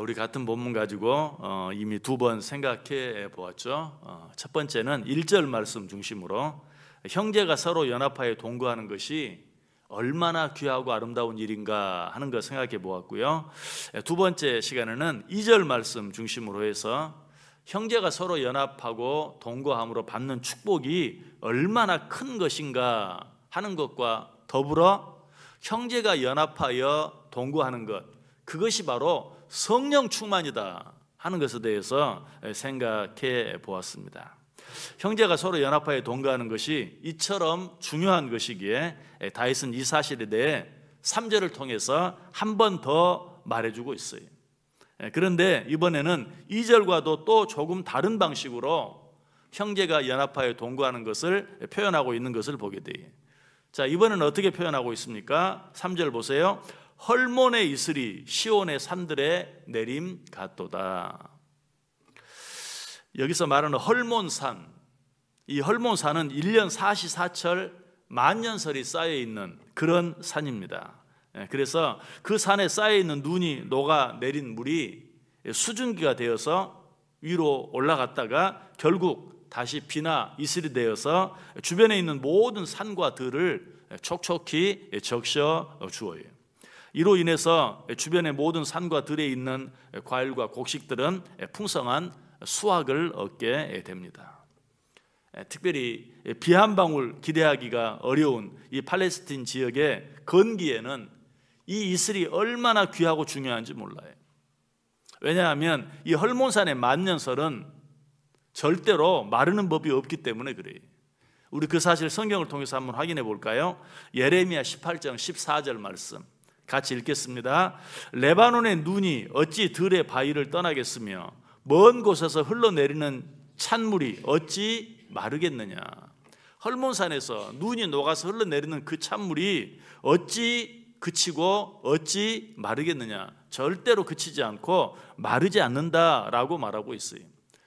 우리 같은 본문 가지고 이미 두 번 생각해 보았죠. 첫 번째는 1절 말씀 중심으로 형제가 서로 연합하여 동거하는 것이 얼마나 귀하고 아름다운 일인가 하는 걸 생각해 보았고요. 두 번째 시간에는 2절 말씀 중심으로 해서 형제가 서로 연합하고 동거함으로 받는 축복이 얼마나 큰 것인가 하는 것과 더불어 형제가 연합하여 동거하는 것, 그것이 바로 성령 충만이다 하는 것에 대해서 생각해 보았습니다. 형제가 서로 연합하여 동거하는 것이 이처럼 중요한 것이기에 다윗은 이 사실에 대해 3절을 통해서 한 번 더 말해주고 있어요. 그런데 이번에는 2절과도 또 조금 다른 방식으로 형제가 연합하여 동거하는 것을 표현하고 있는 것을 보게 돼요. 자, 이번에는 어떻게 표현하고 있습니까? 3절 보세요. 헐몬의 이슬이 시온의 산들에 내림 같도다. 여기서 말하는 헐몬산, 이 헐몬산은 1년 사시사철 만년설이 쌓여있는 그런 산입니다. 그래서 그 산에 쌓여있는 눈이 녹아내린 물이 수증기가 되어서 위로 올라갔다가 결국 다시 비나 이슬이 되어서 주변에 있는 모든 산과 들을 촉촉히 적셔 주어요. 이로 인해서 주변의 모든 산과 들에 있는 과일과 곡식들은 풍성한 수확을 얻게 됩니다. 특별히 비 한 방울 기대하기가 어려운 이 팔레스틴 지역의 건기에는 이 이슬이 얼마나 귀하고 중요한지 몰라요. 왜냐하면 이 헐몬산의 만년설은 절대로 마르는 법이 없기 때문에 그래요. 우리 그 사실 성경을 통해서 한번 확인해 볼까요? 예레미야 18장 14절 말씀 같이 읽겠습니다. 레바논의 눈이 어찌 들의 바위를 떠나겠으며 먼 곳에서 흘러내리는 찬물이 어찌 마르겠느냐. 헐몬산에서 눈이 녹아서 흘러내리는 그 찬물이 어찌 그치고 어찌 마르겠느냐. 절대로 그치지 않고 마르지 않는다라고 말하고 있어요.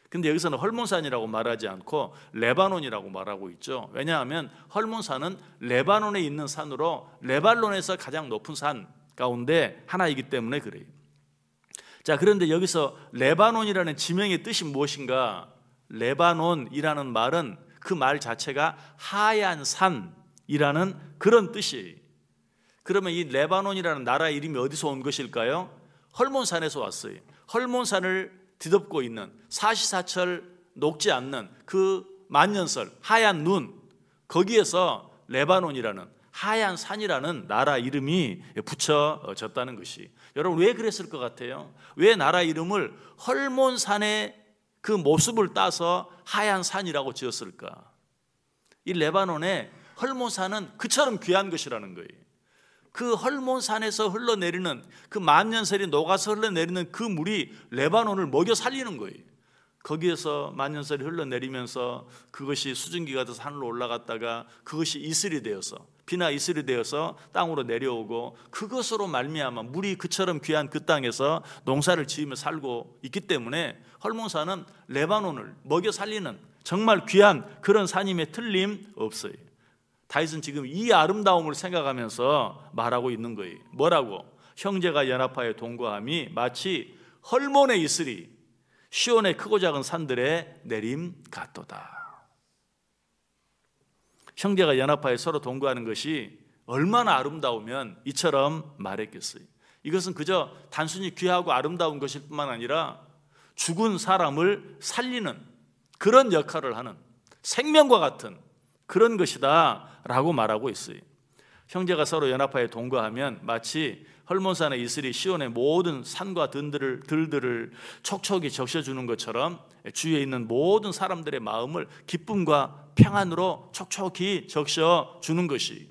근데 여기서는 헐몬산이라고 말하지 않고 레바논이라고 말하고 있죠. 왜냐하면 헐몬산은 레바논에 있는 산으로 레발논에서 가장 높은 산 가운데 하나이기 때문에 그래요. 자, 그런데 여기서 레바논이라는 지명의 뜻이 무엇인가? 레바논이라는 말은 그 말 자체가 하얀 산이라는 그런 뜻이에요. 그러면 이 레바논이라는 나라 이름이 어디서 온 것일까요? 헐몬산에서 왔어요. 헐몬산을 뒤덮고 있는 사시사철 녹지 않는 그 만년설 하얀 눈, 거기에서 레바논이라는 하얀 산이라는 나라 이름이 붙여졌다는 것이, 여러분 왜 그랬을 것 같아요? 왜 나라 이름을 헐몬산의 그 모습을 따서 하얀 산이라고 지었을까? 이 레바논의 헐몬산은 그처럼 귀한 것이라는 거예요. 그 헐몬산에서 흘러내리는 그 만년설이 녹아서 흘러내리는 그 물이 레바논을 먹여 살리는 거예요. 거기에서 만년설이 흘러내리면서 그것이 수증기가 돼서 하늘로 올라갔다가 그것이 이슬이 되어서 비나 이슬이 되어서 땅으로 내려오고 그것으로 말미암아 물이 그처럼 귀한 그 땅에서 농사를 지으며 살고 있기 때문에 헐몬산은 레바논을 먹여 살리는 정말 귀한 그런 산임에 틀림없어요. 다윗은 지금 이 아름다움을 생각하면서 말하고 있는 거예요. 뭐라고? 형제가 연합하여 동거함이 마치 헐몬의 이슬이 시온의 크고 작은 산들의 내림 같도다. 형제가 연합하여 서로 동거하는 것이 얼마나 아름다우면 이처럼 말했겠어요. 이것은 그저 단순히 귀하고 아름다운 것일 뿐만 아니라 죽은 사람을 살리는 그런 역할을 하는 생명과 같은 그런 것이다 라고 말하고 있어요. 형제가 서로 연합하여 동거하면 마치 헐몬산의 이슬이 시온의 모든 산과 들들을 촉촉히 적셔주는 것처럼 주위에 있는 모든 사람들의 마음을 기쁨과 평안으로 촉촉히 적셔주는 것이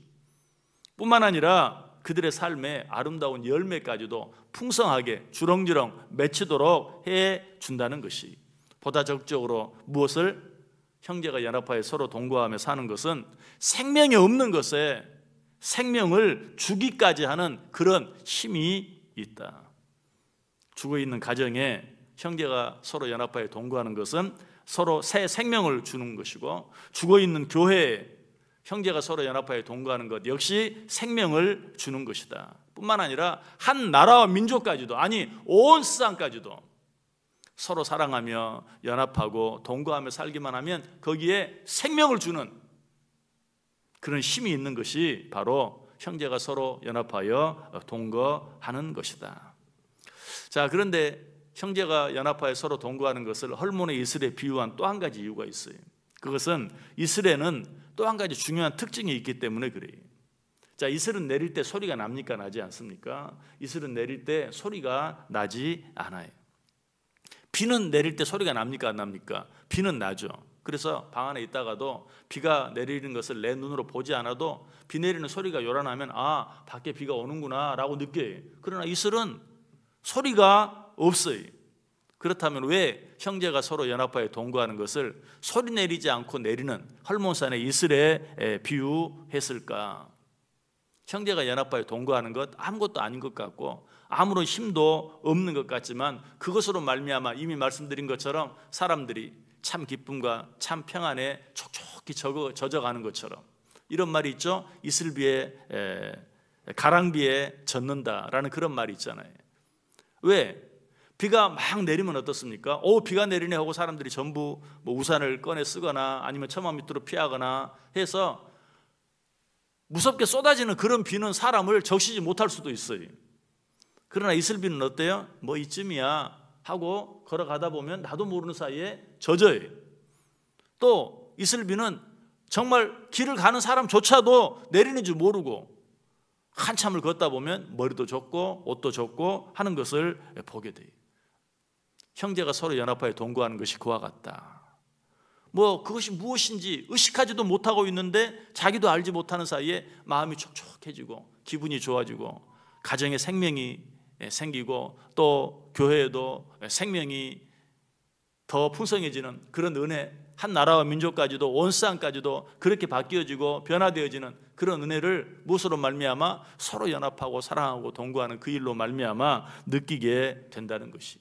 뿐만 아니라 그들의 삶에 아름다운 열매까지도 풍성하게 주렁주렁 맺히도록 해준다는 것이, 보다 적극적으로 무엇을? 형제가 연합하여 서로 동거하며 사는 것은 생명이 없는 것에 생명을 주기까지 하는 그런 힘이 있다. 죽어있는 가정에 형제가 서로 연합하여 동거하는 것은 서로 새 생명을 주는 것이고, 죽어있는 교회에 형제가 서로 연합하여 동거하는 것 역시 생명을 주는 것이다. 뿐만 아니라 한 나라와 민족까지도, 아니 온 세상까지도 서로 사랑하며 연합하고 동거하며 살기만 하면 거기에 생명을 주는 그런 힘이 있는 것이 바로 형제가 서로 연합하여 동거하는 것이다. 자, 그런데 형제가 연합하여 서로 동거하는 것을 헐몬의 이슬에 비유한 또 한 가지 이유가 있어요. 그것은 이슬에는 또 한 가지 중요한 특징이 있기 때문에 그래요. 자, 이슬은 내릴 때 소리가 납니까? 나지 않습니까? 이슬은 내릴 때 소리가 나지 않아요. 비는 내릴 때 소리가 납니까? 안 납니까? 비는 나죠. 그래서 방 안에 있다가도 비가 내리는 것을 내 눈으로 보지 않아도 비 내리는 소리가 요란하면 아, 밖에 비가 오는구나 라고 느껴요. 그러나 이슬은 소리가 없어요. 그렇다면 왜 형제가 서로 연합하여 동거하는 것을 소리 내리지 않고 내리는 헐몬산의 이슬에 비유했을까? 형제가 연합하여 동거하는 것 아무것도 아닌 것 같고 아무런 힘도 없는 것 같지만 그것으로 말미암아 이미 말씀드린 것처럼 사람들이 참 기쁨과 참 평안에 촉촉히 젖어가는 것처럼, 이런 말이 있죠. 이슬비에 가랑비에 젖는다라는 그런 말이 있잖아요. 왜? 비가 막 내리면 어떻습니까? 비가 내리네 하고 사람들이 전부 뭐 우산을 꺼내 쓰거나 아니면 처마 밑으로 피하거나 해서 무섭게 쏟아지는 그런 비는 사람을 적시지 못할 수도 있어요. 그러나 이슬비는 어때요? 뭐 이쯤이야 하고 걸어가다 보면 나도 모르는 사이에 젖어요. 또 이슬비는 정말 길을 가는 사람조차도 내리는 줄 모르고 한참을 걷다 보면 머리도 젖고 옷도 젖고 하는 것을 보게 돼요. 형제가 서로 연합하여 동거하는 것이 그와 같다. 뭐 그것이 무엇인지 의식하지도 못하고 있는데 자기도 알지 못하는 사이에 마음이 촉촉해지고 기분이 좋아지고 가정에 생명이 생기고 또 교회에도 생명이 더 풍성해지는 그런 은혜, 한 나라와 민족까지도 온 세상까지도 그렇게 바뀌어지고 변화되어지는 그런 은혜를 무엇으로 말미암아 서로 연합하고 사랑하고 동거하는 그 일로 말미암아 느끼게 된다는 것이.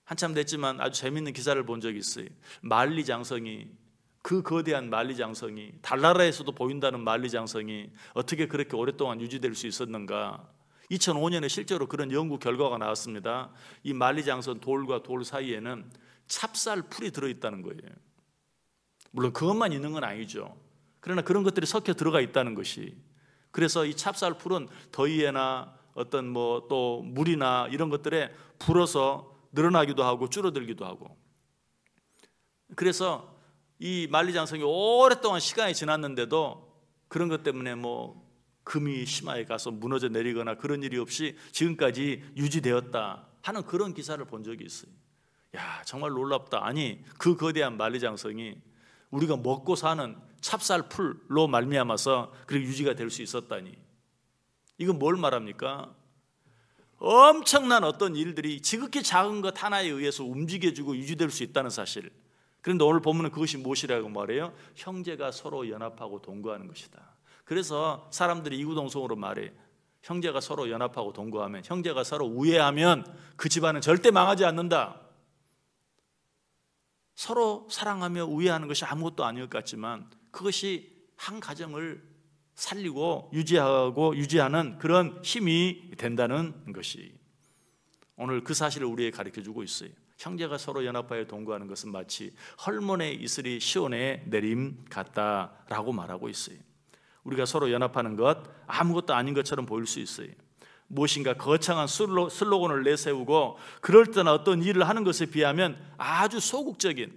한참 됐지만 아주 재미있는 기사를 본 적이 있어요. 만리장성이, 그 거대한 만리장성이, 달나라에서도 보인다는 만리장성이 어떻게 그렇게 오랫동안 유지될 수 있었는가. 2005년에 실제로 그런 연구 결과가 나왔습니다. 이 만리장성 돌과 돌 사이에는 찹쌀 풀이 들어있다는 거예요. 물론 그것만 있는 건 아니죠. 그러나 그런 것들이 섞여 들어가 있다는 것이. 그래서 이 찹쌀 풀은 더위에나 어떤 뭐 또 물이나 이런 것들에 불어서 늘어나기도 하고 줄어들기도 하고. 그래서 이 만리장성이 오랫동안 시간이 지났는데도 그런 것 때문에 뭐 금이 심하게 가서 무너져 내리거나 그런 일이 없이 지금까지 유지되었다 하는 그런 기사를 본 적이 있어요. 야, 정말 놀랍다. 아니, 그 거대한 만리장성이 우리가 먹고 사는 찹쌀풀로 말미암아서 그렇게 유지가 될 수 있었다니. 이건 뭘 말합니까? 엄청난 어떤 일들이 지극히 작은 것 하나에 의해서 움직여지고 유지될 수 있다는 사실. 그런데 오늘 본문은 그것이 무엇이라고 말해요? 형제가 서로 연합하고 동거하는 것이다. 그래서 사람들이 이구동성으로 말해. 형제가 서로 연합하고 동거하면, 형제가 서로 우애하면 그 집안은 절대 망하지 않는다. 서로 사랑하며 우애하는 것이 아무것도 아닐 것 같지만 그것이 한 가정을 살리고 유지하는 그런 힘이 된다는 것이 오늘 그 사실을 우리에게 가르쳐주고 있어요. 형제가 서로 연합하여 동거하는 것은 마치 헐몬의 이슬이 시온의 내림 같다라고 말하고 있어요. 우리가 서로 연합하는 것 아무것도 아닌 것처럼 보일 수 있어요. 무엇인가 거창한 슬로건을 내세우고 그럴듯한 어떤 일을 하는 것에 비하면 아주 소극적인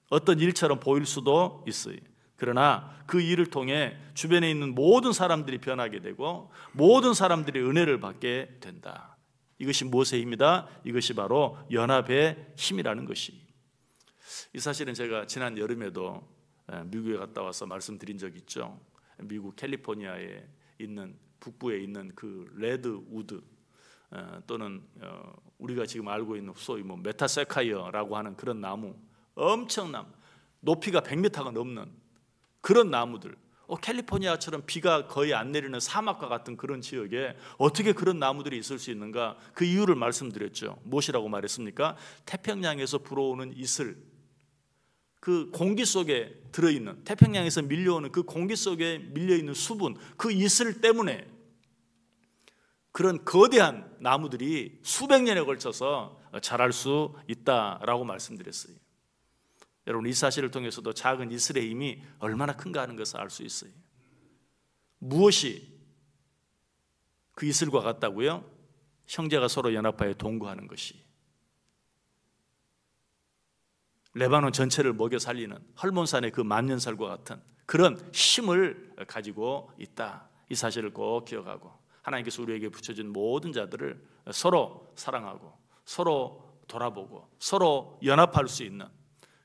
어떤 일처럼 보일 수도 있어요. 그러나 그 일을 통해 주변에 있는 모든 사람들이 변하게 되고 모든 사람들이 은혜를 받게 된다. 이것이 무엇의 힘이다? 이것이 바로 연합의 힘이라는 것이. 이 사실은 제가 지난 여름에도 미국에 갔다 와서 말씀드린 적이 있죠. 미국 캘리포니아에 있는 북부에 있는 그 레드우드 또는 우리가 지금 알고 있는 소위 뭐 메타세카이어라고 하는 그런 나무, 엄청난 높이가 100m가 넘는 그런 나무들, 캘리포니아처럼 비가 거의 안 내리는 사막과 같은 그런 지역에 어떻게 그런 나무들이 있을 수 있는가? 그 이유를 말씀드렸죠. 무엇이라고 말했습니까? 태평양에서 불어오는 이슬, 그 공기 속에 들어있는, 태평양에서 밀려오는 그 공기 속에 밀려있는 수분, 그 이슬 때문에 그런 거대한 나무들이 수백 년에 걸쳐서 자랄 수 있다라고 말씀드렸어요. 여러분, 이 사실을 통해서도 작은 이슬의 힘이 얼마나 큰가 하는 것을 알 수 있어요. 무엇이 그 이슬과 같다고요? 형제가 서로 연합하여 동거하는 것이 레바논 전체를 먹여 살리는 헐몬산의 그 만년설과 같은 그런 힘을 가지고 있다. 이 사실을 꼭 기억하고 하나님께서 우리에게 붙여준 모든 자들을 서로 사랑하고 서로 돌아보고 서로 연합할 수 있는,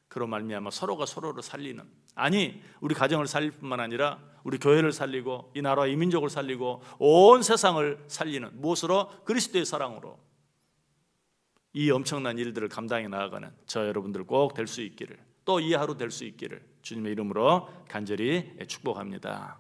그런 말미암아 서로가 서로를 살리는, 아니 우리 가정을 살릴 뿐만 아니라 우리 교회를 살리고 이 나라와 이 민족을 살리고 온 세상을 살리는, 무엇으로? 그리스도의 사랑으로 이 엄청난 일들을 감당해 나아가는 저 여러분들 꼭 될 수 있기를, 또 이 하루 될 수 있기를 주님의 이름으로 간절히 축복합니다.